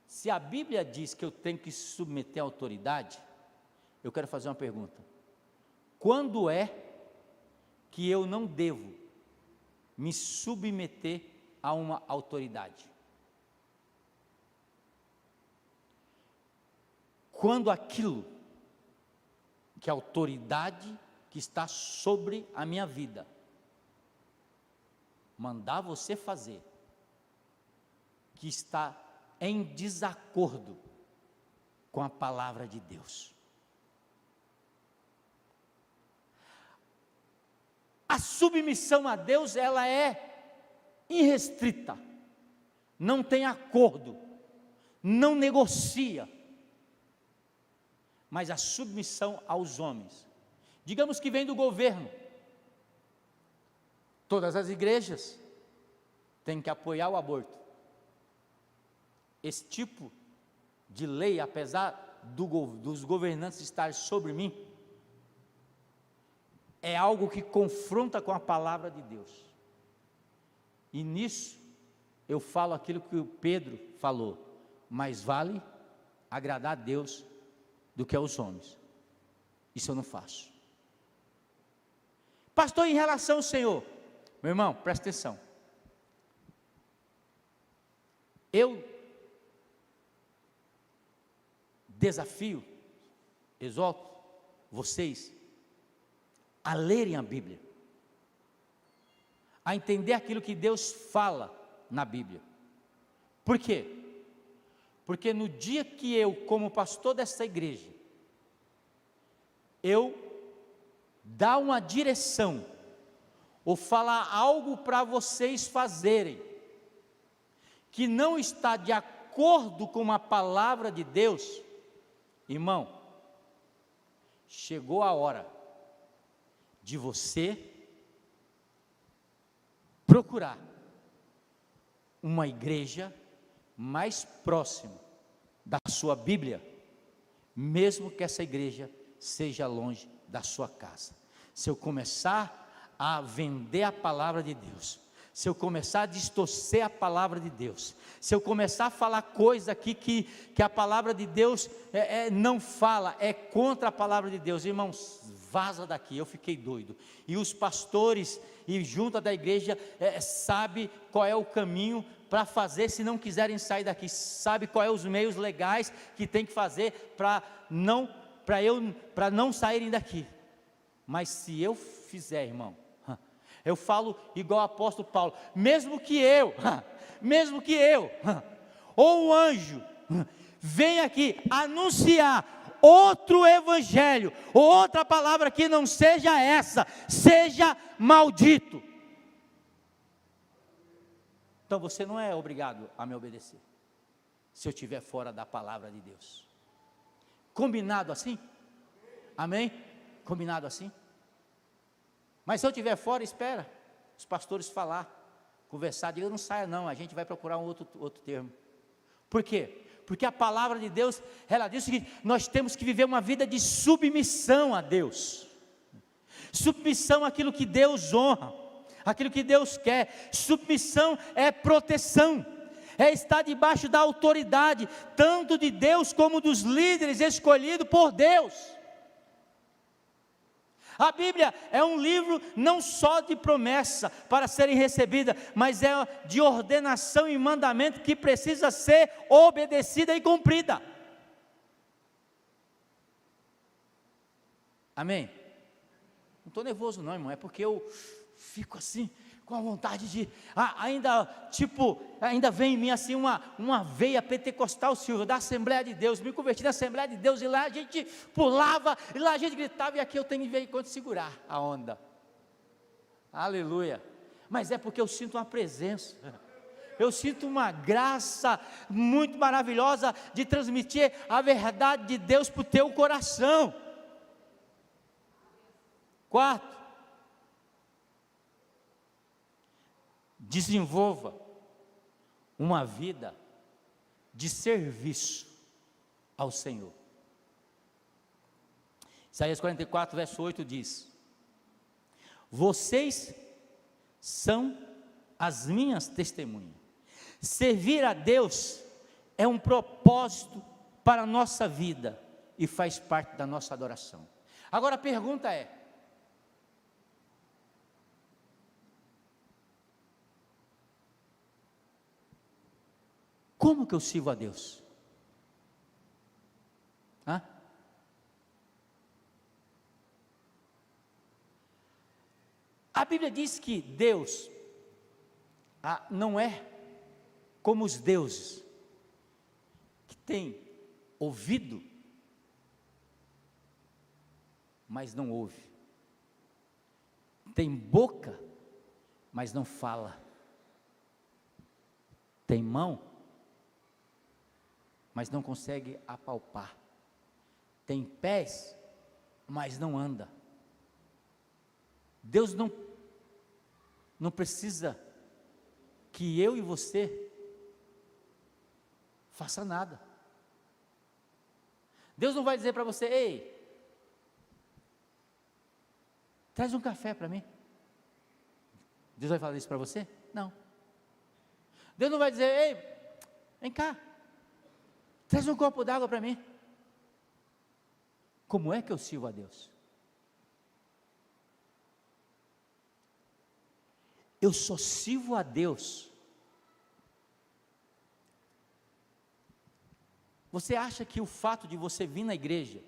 se a Bíblia diz que eu tenho que se submeter à autoridade, eu quero fazer uma pergunta: quando é que eu não devo me submeter a uma autoridade? Quando aquilo que a autoridade que está sobre a minha vida mandar você fazer, que está em desacordo com a palavra de Deus. A submissão a Deus, ela é irrestrita, não tem acordo, não negocia. Mas a submissão aos homens, digamos que vem do governo, todas as igrejas têm que apoiar o aborto. Esse tipo de lei, apesar dos governantes estarem sobre mim, é algo que confronta com a palavra de Deus. E nisso eu falo aquilo que o Pedro falou: mais vale agradar a Deus do que aos homens. Isso eu não faço. Pastor, em relação ao Senhor, meu irmão, presta atenção. Eu desafio, exorto vocês a lerem a Bíblia, a entender aquilo que Deus fala na Bíblia. Por quê? Porque no dia que eu, como pastor dessa igreja, eu dar uma direção, ou falar algo para vocês fazerem, que não está de acordo com a palavra de Deus, irmão, chegou a hora de você procurar uma igreja mais próximo da sua Bíblia, mesmo que essa igreja seja longe da sua casa. Se eu começar a vender a palavra de Deus, se eu começar a distorcer a palavra de Deus, se eu começar a falar coisa aqui que a palavra de Deus não fala, é contra a palavra de Deus, irmãos, vaza daqui. Eu fiquei doido. E os pastores e junta da igreja sabe qual é o caminho para fazer, se não quiserem sair daqui, sabe qual é os meios legais que tem que fazer para não saírem daqui. Mas se eu fizer, irmão, eu falo igual o apóstolo Paulo, mesmo que eu, ou um anjo, venha aqui anunciar outro evangelho, ou outra palavra que não seja essa, seja maldito. Então você não é obrigado a me obedecer, se eu estiver fora da palavra de Deus. Combinado assim? Amém? Combinado assim? Mas se eu estiver fora, espera os pastores falar, conversar, diga, não saia não, a gente vai procurar um outro termo. Por quê? Porque a palavra de Deus, ela diz o seguinte: nós temos que viver uma vida de submissão a Deus, submissão àquilo que Deus honra, aquilo que Deus quer. Submissão é proteção, é estar debaixo da autoridade, tanto de Deus como dos líderes escolhidos por Deus. A Bíblia é um livro não só de promessa para serem recebidas, mas é de ordenação e mandamento que precisa ser obedecida e cumprida. Amém? Não estou nervoso não, irmão, é porque eu fico assim, com a vontade de, ainda vem em mim assim uma veia pentecostal, Silvio, da Assembleia de Deus. Me converti na Assembleia de Deus, e lá a gente pulava, e lá a gente gritava, e aqui eu tenho de ver enquanto segurar a onda. Aleluia. Mas é porque eu sinto uma presença, eu sinto uma graça muito maravilhosa de transmitir a verdade de Deus para o teu coração. Quarto, desenvolva uma vida de serviço ao Senhor. Isaías 44, verso 8 diz: vocês são as minhas testemunhas. Servir a Deus é um propósito para a nossa vida e faz parte da nossa adoração. Agora a pergunta é: como que eu sirvo a Deus? A Bíblia diz que Deus não é como os deuses, que tem ouvido, mas não ouve, tem boca, mas não fala, tem mão, mas não consegue apalpar, tem pés, mas não anda. Deus não precisa que eu e você faça nada. Deus não vai dizer para você: ei, traz um café para mim. Deus vai falar isso para você? Não. Deus não vai dizer: ei, vem cá, traz um copo d'água para mim. Como é que eu sirvo a Deus? Eu só sirvo a Deus. Você acha que o fato de você vir na igreja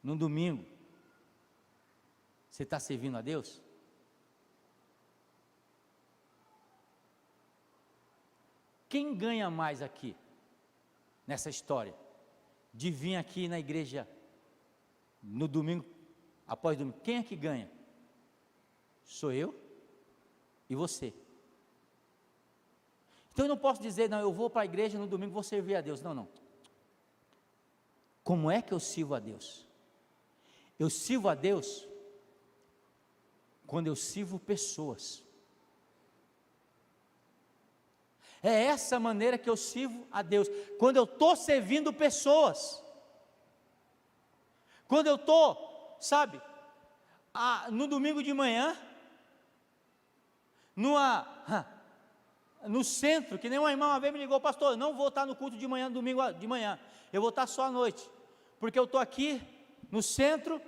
no domingo, você está servindo a Deus? Quem ganha mais aqui, nessa história, de vir aqui na igreja no domingo, após domingo? Quem é que ganha? Sou eu e você. Então eu não posso dizer: não, eu vou para a igreja no domingo, vou servir a Deus. Não, não. Como é que eu sirvo a Deus? Eu sirvo a Deus quando eu sirvo pessoas. É essa maneira que eu sirvo a Deus, quando eu estou servindo pessoas, quando eu estou, no domingo de manhã, no centro, que nem uma irmã uma vez me ligou: pastor, eu não vou estar no culto de manhã, domingo de manhã, eu vou estar só à noite, porque eu estou aqui no centro,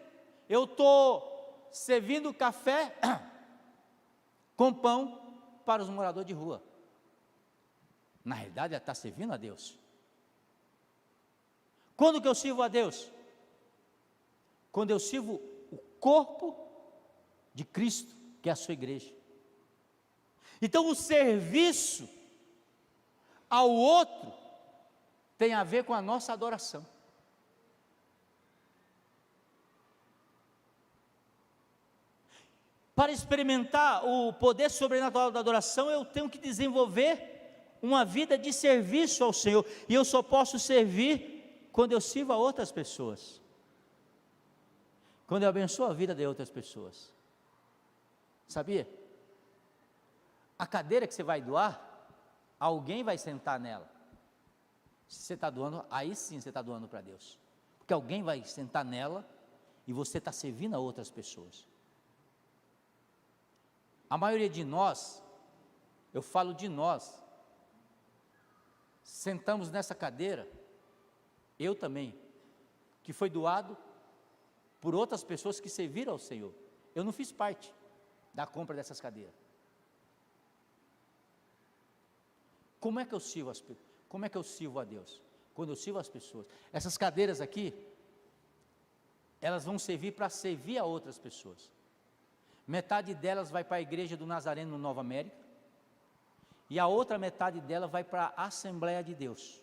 eu estou servindo café com pão para os moradores de rua. Na realidade, ela está servindo a Deus. Quando que eu sirvo a Deus? Quando eu sirvo o corpo de Cristo, que é a sua igreja. Então o serviço ao outro tem a ver com a nossa adoração. Para experimentar o poder sobrenatural da adoração, eu tenho que desenvolver uma vida de serviço ao Senhor, e eu só posso servir quando eu sirvo a outras pessoas, quando eu abençoo a vida de outras pessoas. Sabia? A cadeira que você vai doar, alguém vai sentar nela. Se você está doando, aí sim você está doando para Deus, porque alguém vai sentar nela e você está servindo a outras pessoas. A maioria de nós, eu falo de nós, sentamos nessa cadeira, eu também, que foi doado por outras pessoas que serviram ao Senhor. Eu não fiz parte da compra dessas cadeiras. Como é que eu sirvo as pessoas? Como é que eu sirvo a Deus? Quando eu sirvo as pessoas. Essas cadeiras aqui, elas vão servir para servir a outras pessoas. Metade delas vai para a igreja do Nazareno no Nova América, e a outra metade dela vai para a Assembleia de Deus.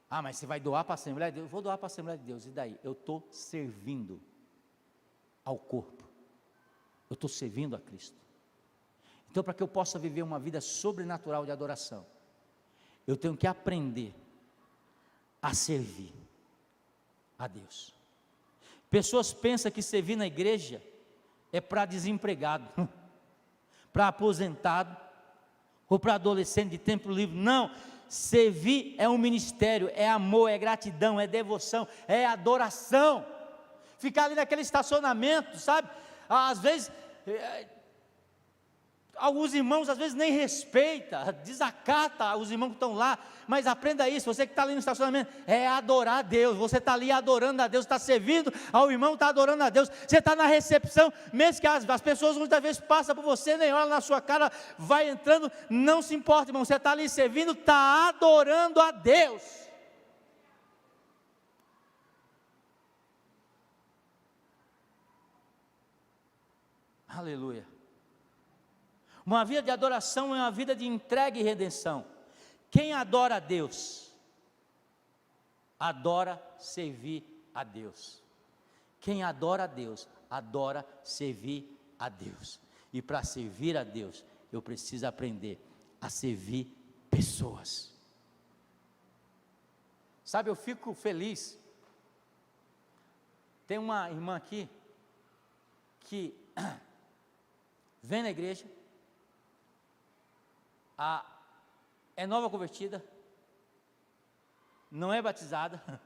Ah, mas você vai doar para a Assembleia de Deus? Eu vou doar para a Assembleia de Deus, e daí? Eu estou servindo ao corpo, eu estou servindo a Cristo. Então, para que eu possa viver uma vida sobrenatural de adoração, eu tenho que aprender a servir a Deus. Pessoas pensam que servir na igreja é para desempregado, para aposentado, ou para adolescente de tempo livre. Não, servir é um ministério, é amor, é gratidão, é devoção, é adoração. Ficar ali naquele estacionamento, sabe? Às vezes, alguns irmãos às vezes nem respeita, desacata os irmãos que estão lá, mas aprenda isso, você que está ali no estacionamento, é adorar a Deus, você está ali adorando a Deus, está servindo ao irmão, está adorando a Deus, você está na recepção, mesmo que as pessoas muitas vezes passam por você, nem olham na sua cara, vai entrando, não se importa, irmão, você está ali servindo, está adorando a Deus. Aleluia. Uma vida de adoração é uma vida de entrega e redenção. Quem adora a Deus, adora servir a Deus. Quem adora a Deus, adora servir a Deus. E para servir a Deus, eu preciso aprender a servir pessoas. Sabe, eu fico feliz. Tem uma irmã aqui que vem na igreja, é nova convertida, não é batizada,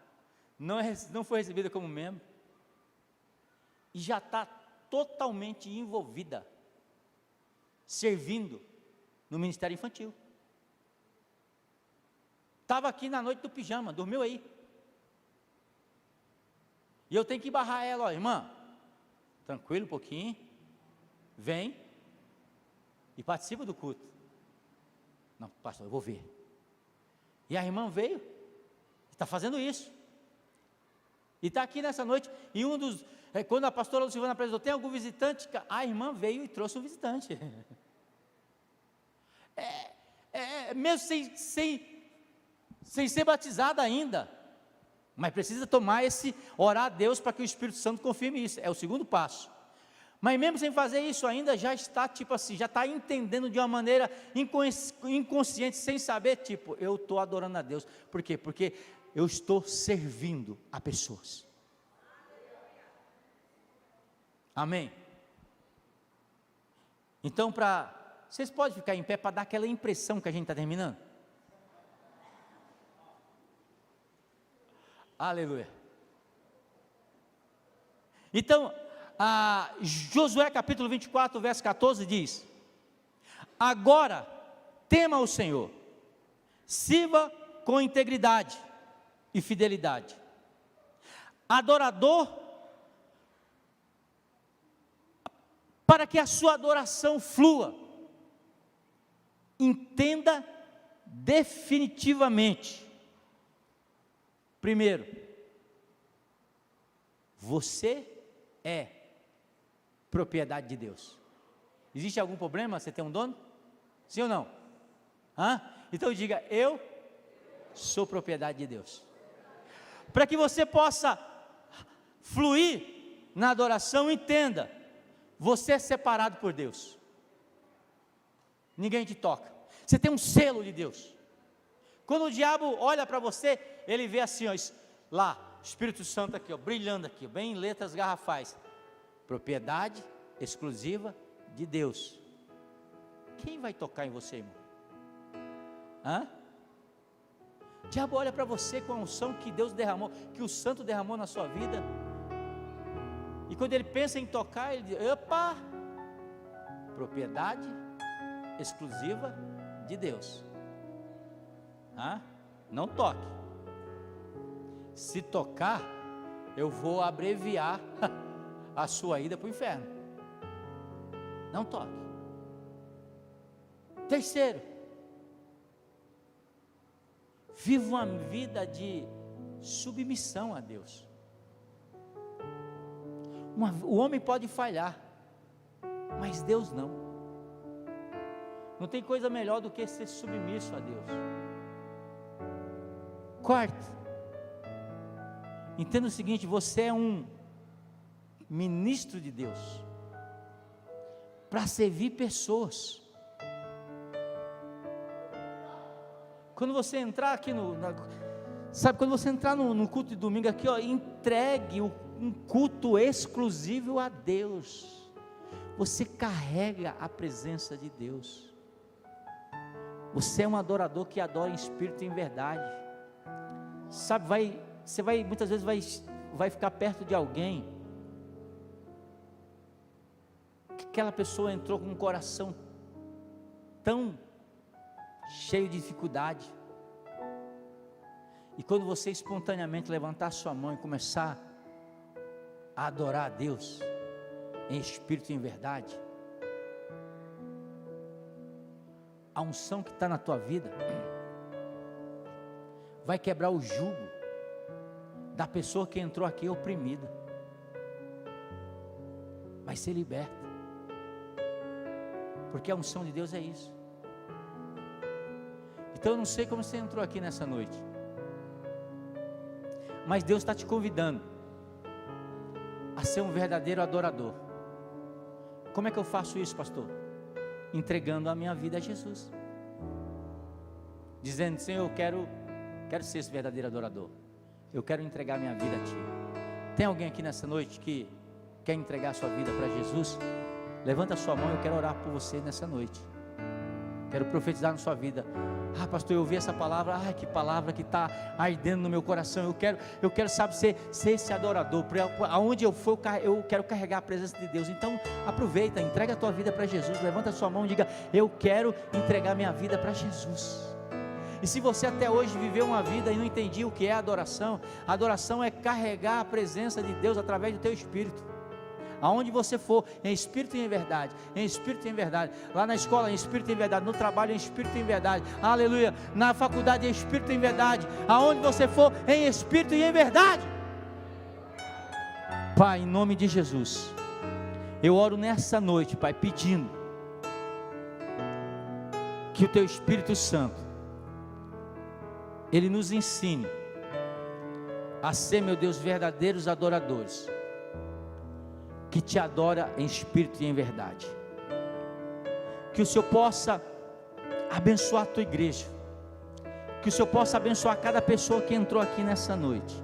não foi recebida como membro, e já está totalmente envolvida, servindo no ministério infantil. Estava aqui na noite do pijama, dormiu aí, e eu tenho que barrar ela, ó, irmã, tranquilo um pouquinho, vem e participa do culto. Não, pastor, eu vou ver. E a irmã veio, está fazendo isso. E está aqui nessa noite, e quando a pastora Lucivana apresentou, tem algum visitante? A irmã veio e trouxe um visitante. Mesmo sem ser batizada ainda, mas precisa orar a Deus para que o Espírito Santo confirme isso, é o segundo passo. Mas mesmo sem fazer isso ainda, já está tipo assim, já está entendendo de uma maneira inconsciente, sem saber, tipo, eu estou adorando a Deus. Por quê? Porque eu estou servindo a pessoas. Amém? Então, vocês podem ficar em pé para dar aquela impressão que a gente está terminando? Aleluia. Então, Josué capítulo 24, verso 14 diz: agora tema o Senhor, sirva com integridade e fidelidade, adorador, para que a sua adoração flua. Entenda definitivamente. Primeiro, você é propriedade de Deus. Existe algum problema você ter um dono? Sim ou não? Então diga, eu sou propriedade de Deus. Para que você possa fluir na adoração, entenda, você é separado por Deus. Ninguém te toca. Você tem um selo de Deus. Quando o diabo olha para você, ele vê assim, ó, lá, Espírito Santo aqui, ó, brilhando aqui, bem em letras garrafais. Propriedade exclusiva de Deus. Quem vai tocar em você, irmão? O diabo olha para você com a unção que Deus derramou, que o santo derramou na sua vida, e quando ele pensa em tocar, ele diz: opa, propriedade exclusiva de Deus. Não toque. Se tocar, eu vou abreviar a sua ida para o inferno. Não toque. Terceiro, viva uma vida de submissão a Deus. O homem pode falhar, mas Deus não. Não tem coisa melhor do que ser submisso a Deus. Quarto, entenda o seguinte: você é um ministro de Deus para servir pessoas. Quando você entrar aqui quando você entrar no culto de domingo aqui, entregue um culto exclusivo a Deus. Você carrega a presença de Deus. Você é um adorador que adora em espírito e em verdade. Você vai muitas vezes vai ficar perto de alguém que aquela pessoa entrou com um coração tão cheio de dificuldade, e quando você espontaneamente levantar sua mão e começar a adorar a Deus em espírito e em verdade, a unção que está na tua vida vai quebrar o jugo da pessoa que entrou aqui oprimida, vai ser liberta, porque a unção de Deus é isso. Então eu não sei como você entrou aqui nessa noite, mas Deus está te convidando a ser um verdadeiro adorador. Como é que eu faço isso, pastor? Entregando a minha vida a Jesus, dizendo: Senhor, eu quero ser esse verdadeiro adorador, eu quero entregar a minha vida a Ti. Tem alguém aqui nessa noite que quer entregar a sua vida para Jesus? Levanta a sua mão, eu quero orar por você nessa noite. Quero profetizar na sua vida. Pastor, eu ouvi essa palavra, que palavra que está ardendo no meu coração. Eu quero, sabe, ser esse adorador. Aonde eu for, eu quero carregar a presença de Deus. Então aproveita, entrega a tua vida para Jesus. Levanta a sua mão e diga: eu quero entregar minha vida para Jesus. E se você até hoje viveu uma vida e não entendia o que é adoração, adoração é carregar a presença de Deus através do teu espírito. Aonde você for, em espírito e em verdade, em espírito e em verdade, lá na escola em espírito e em verdade, no trabalho em espírito e em verdade, aleluia, na faculdade em espírito e em verdade, aonde você for, em espírito e em verdade. Pai, em nome de Jesus, eu oro nessa noite, Pai, pedindo que o Teu Espírito Santo, Ele nos ensine a ser, meu Deus, verdadeiros adoradores, que Te adora em espírito e em verdade. Que o Senhor possa abençoar a Tua igreja, que o Senhor possa abençoar cada pessoa que entrou aqui nessa noite,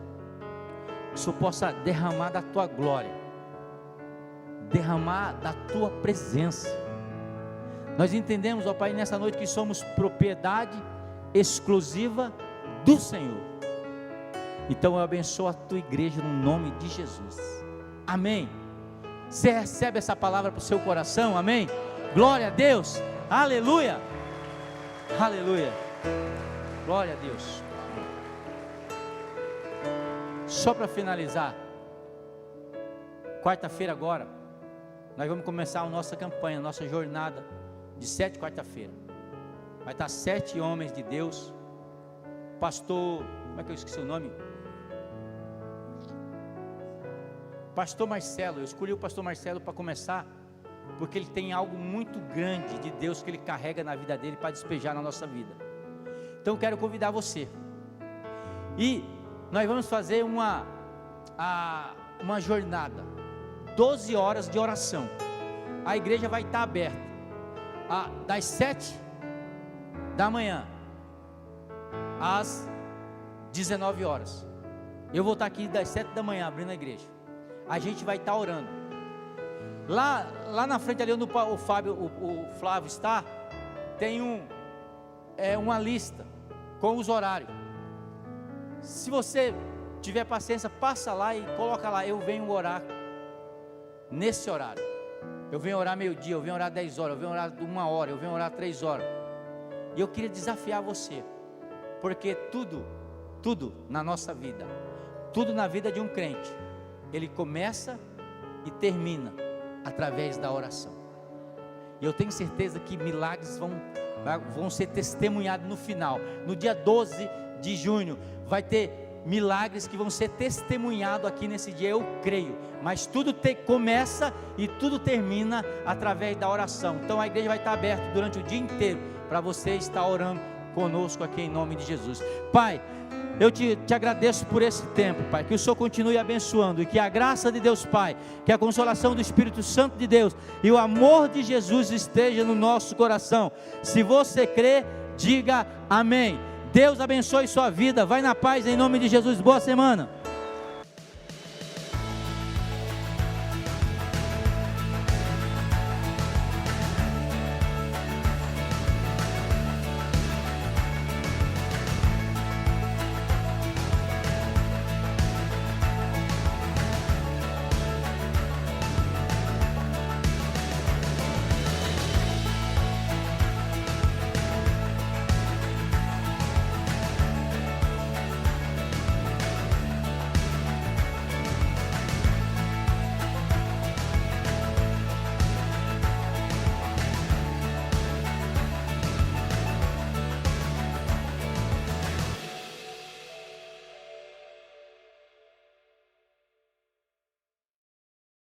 que o Senhor possa derramar da Tua glória, derramar da Tua presença. Nós entendemos, ó Pai, nessa noite que somos propriedade exclusiva do Senhor. Então eu abençoo a Tua igreja no nome de Jesus. Amém. Você recebe essa palavra para o seu coração? Amém? Glória a Deus, aleluia, aleluia, glória a Deus. Só para finalizar, quarta-feira agora, nós vamos começar a nossa campanha, a nossa jornada de 7 quarta-feira. Vai estar 7 homens de Deus, pastor, como é que eu esqueci o nome? Pastor Marcelo. Eu escolhi o pastor Marcelo para começar, porque ele tem algo muito grande de Deus que ele carrega na vida dele para despejar na nossa vida. Então eu quero convidar você, e nós vamos fazer uma jornada, 12 horas de oração. A igreja vai estar aberta das 7 da manhã às 19 horas. Eu vou estar aqui das 7 da manhã abrindo a igreja. A gente vai estar orando. Lá na frente ali onde o Flávio está, tem uma lista com os horários. Se você tiver paciência, passa lá e coloca lá: eu venho orar nesse horário, eu venho orar meio-dia, eu venho orar 10 horas, eu venho orar 1 hora, eu venho orar 3 horas. E eu queria desafiar você, porque tudo na nossa vida, tudo na vida de um crente, ele começa e termina através da oração. E eu tenho certeza que milagres vão ser testemunhados no final. No dia 12 de junho vai ter milagres que vão ser testemunhados aqui nesse dia, eu creio. Mas tudo começa e tudo termina através da oração. Então a igreja vai estar aberta durante o dia inteiro para você estar orando conosco aqui em nome de Jesus. Pai, eu te agradeço por esse tempo, Pai, que o Senhor continue abençoando, e que a graça de Deus Pai, que a consolação do Espírito Santo de Deus e o amor de Jesus esteja no nosso coração. Se você crê, diga amém. Deus abençoe sua vida, vai na paz em nome de Jesus, boa semana.